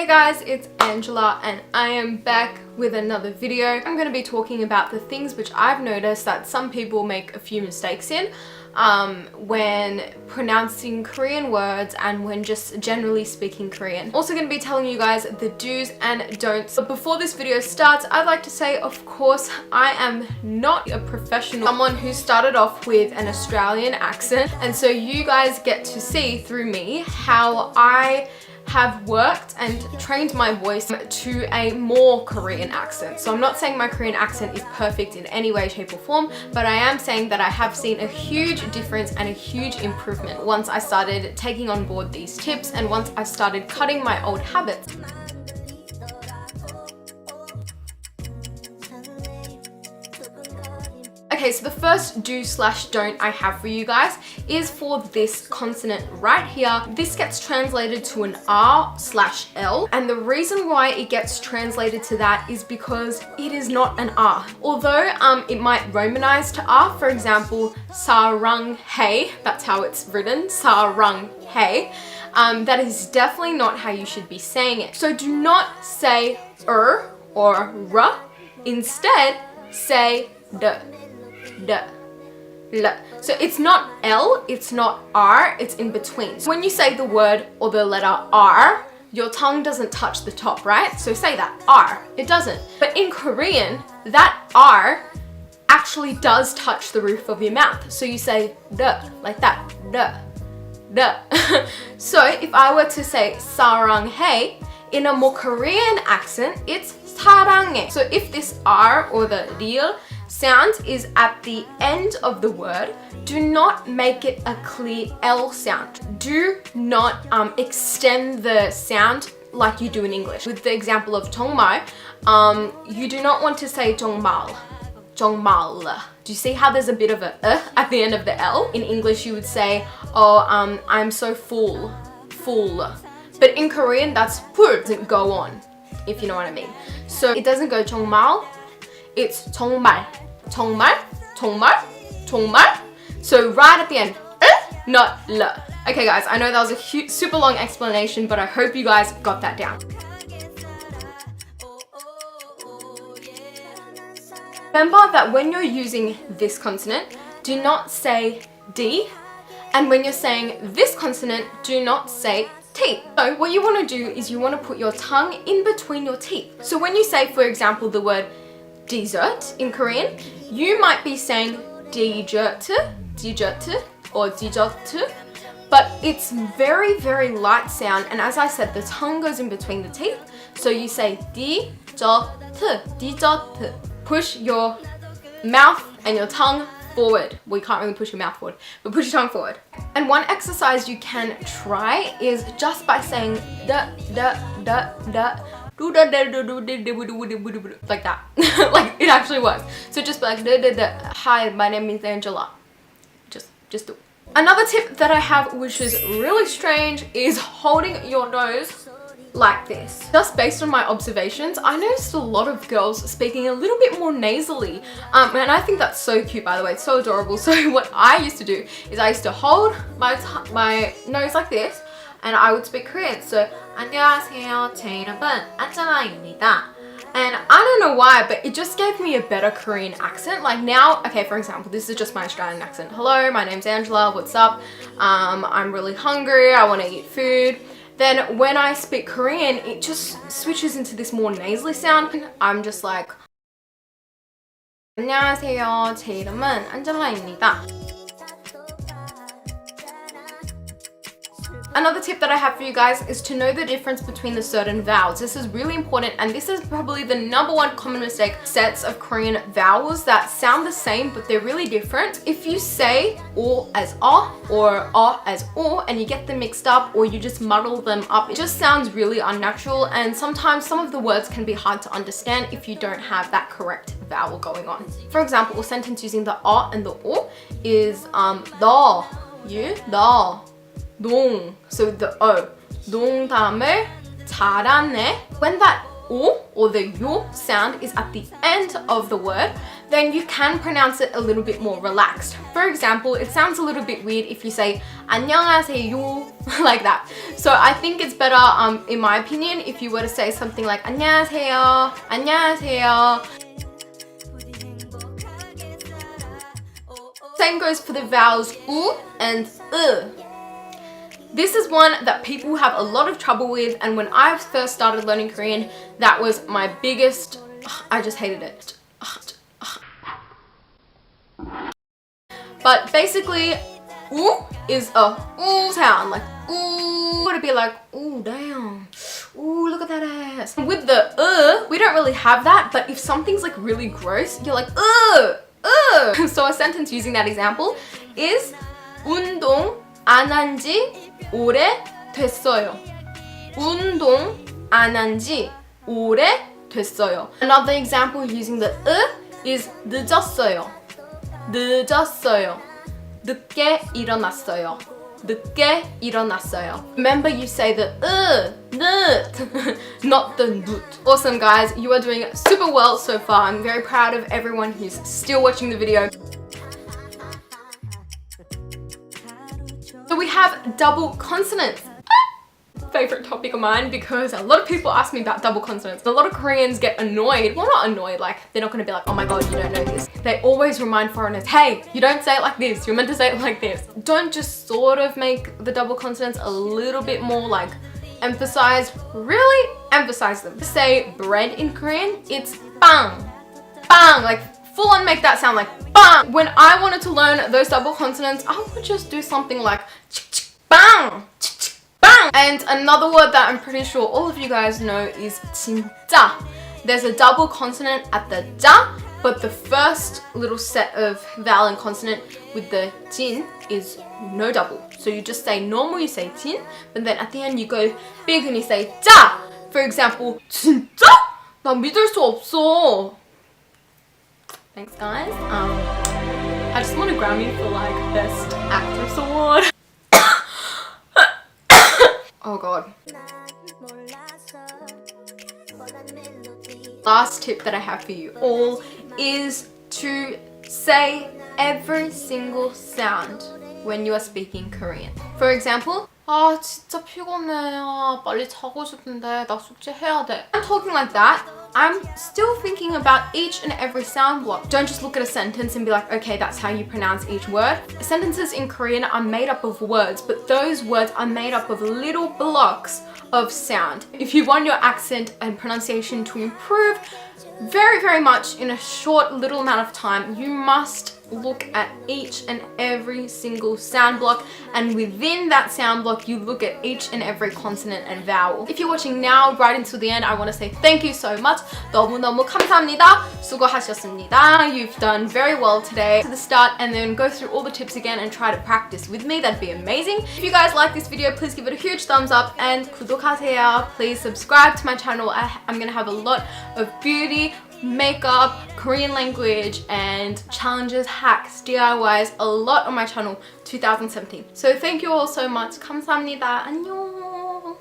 Hey guys, it's Angela and I am back with another video. I'm going to be talking about the things which I've noticed that some people make a few mistakes in when pronouncing Korean words and when just generally speaking Korean. Also going to be telling you guys the do's and don'ts. But before this video starts, I'd like to say, of course, I am not a professional. Someone who started off with an Australian accent, and so you guys get to see through me how I have worked and trained my voice to a more Korean accent. So I'm not saying my Korean accent is perfect in any way, shape or form, but I am saying that I have seen a huge difference and a huge improvement once I started taking on board these tips and once I started cutting my old habits. Okay, so the first do/don't I have for you guys is for this consonant right here. This gets translated to an R/L, and the reason why it gets translated to that is because it is not an R. Although it might romanize to R, for example, saranghae, that's how it's written, saranghae. That is definitely not how you should be saying it. So do not say or r. Instead, say d. L. So it's not L, it's not R, it's in between. So when you say the word or the letter R, your tongue doesn't touch the top, right? So say that, R, it doesn't. But in Korean, that R actually does touch the roof of your mouth. So you say D, like that, D. So if I were to say saranghae, in a more Korean accent, it's saranghae. So if this R or the real sound is at the end of the word, do not make it a clear L sound. Do not extend the sound like you do in English. With the example of 정말, you do not want to say 정말, 정말. Do you see how there's a bit of a at the end of the L? In English you would say, oh, I'm so full. But in Korean, that's 풀, doesn't go on, if you know what I mean. So it doesn't go 정말, it's 정말, 정말, 정말, 정말. So right at the end, not L. Okay guys, I know that was a super long explanation, but I hope you guys got that down. Remember that when you're using this consonant, do not say D, and when you're saying this consonant, do not say T. So what you want to do is you want to put your tongue in between your teeth. So when you say, for example, the word dessert in Korean, you might be saying dessert, dessert, or dessert, but it's very, very light sound. And as I said, the tongue goes in between the teeth. So you say dessert, dessert. Push your mouth and your tongue forward. Well, you can't really push your mouth forward, but push your tongue forward. And one exercise you can try is just by saying da, da, da, da, like that. Like it actually works. So just be like da, da, da. Hi, my name is Angela. Just do. Another tip that I have, which is really strange, is holding your nose like this. Just based on my observations, I noticed a lot of girls speaking a little bit more nasally, and I think that's so cute, by the way. It's so adorable. So what I used to do is I used to hold my nose like this, and I would speak Korean. So 안녕하세요, 제 이름은 안젤라입니다. And I don't know why, but it just gave me a better Korean accent. Like now, okay, for example, this is just my Australian accent. Hello, my name's Angela, what's up? I'm really hungry, I want to eat food. Then when I speak Korean, it just switches into this more nasally sound. I'm just like 안녕하세요, 제 이름은 안젤라입니다. Another tip that I have for you guys is to know the difference between the certain vowels. This is really important, and this is probably the #1 common mistake. Sets of Korean vowels that sound the same, but they're really different. If you say O as O or O as O and you get them mixed up or you just muddle them up, it just sounds really unnatural, and sometimes some of the words can be hard to understand if you don't have that correct vowel going on. For example, a sentence using the O and the O is 너, you, 너. 농, so the O, 농담을 잘하네. When that O or the yo sound is at the end of the word, then you can pronounce it a little bit more relaxed. For example, it sounds a little bit weird if you say 안녕하세요 like that. So I think it's better, in my opinion, if you were to say something like 안녕하세요, 안녕하세요. Same goes for the vowels u and This is one that people have a lot of trouble with, and when I first started learning Korean, that was my biggest, I just hated it. But basically, u is a ooh sound, like ooh. It would be like, ooh, damn. Ooh, look at that ass. With the we don't really have that, but if something's like really gross, you're like, So a sentence using that example is 운동 안 한 지 오래 됐어요. 운동 안 한 지 오래 됐어요. Another example using the is 늦었어요. 늦었어요. 늦게 일어났어요. 늦게 일어났어요. Remember, you say the 늦, not the nut. Awesome, guys. You are doing super well so far. I'm very proud of everyone who's still watching the video. So we have double consonants. Favorite topic of mine, because a lot of people ask me about double consonants. A lot of Koreans get annoyed. Well, not annoyed, like they're not going to be like, oh my god, you don't know this. They always remind foreigners, hey, you don't say it like this, you're meant to say it like this. Don't just sort of make the double consonants a little bit more like emphasized, really emphasize them. To say bread in Korean, it's bang, bang, like full on make that sound like bang. When I wanted to learn those double consonants, I would just do something like bang, bang. And another word that I'm pretty sure all of you guys know is 진짜. There's a double consonant at the ja, but the first little set of vowel and consonant with the 진 is no double. So you just say normal, you say 진, but then at the end you go big and you say 자. For example, 진짜? 나 믿을 수 없어. Thanks, guys. I just want to Grammy for like Best Actress Award. Oh god. Last tip that I have for you all is to say every single sound when you are speaking Korean. For example, 아 진짜 피곤해. 아, 빨리 자고 싶은데 나 숙제해야 돼. I'm talking like that. I'm still thinking about each and every sound block. Don't just look at a sentence and be like, okay, that's how you pronounce each word. Sentences in Korean are made up of words, but those words are made up of little blocks of sound. If you want your accent and pronunciation to improve very, very much in a short little amount of time, you must look at each and every single sound block, and within that sound block you look at each and every consonant and vowel. If you're watching now right until the end, I want to say thank you so much. 너무너무 감사합니다. 수고하셨습니다. You've done very well today. To the start and then go through all the tips again and try to practice with me. That'd be amazing. If you guys like this video, please give it a huge thumbs up and 구독하세요. Please subscribe to my channel. I'm gonna have a lot of beauty, makeup, Korean language, and challenges, hacks, DIYs, a lot on my channel 2017. So thank you all so much. 감사합니다. 안녕.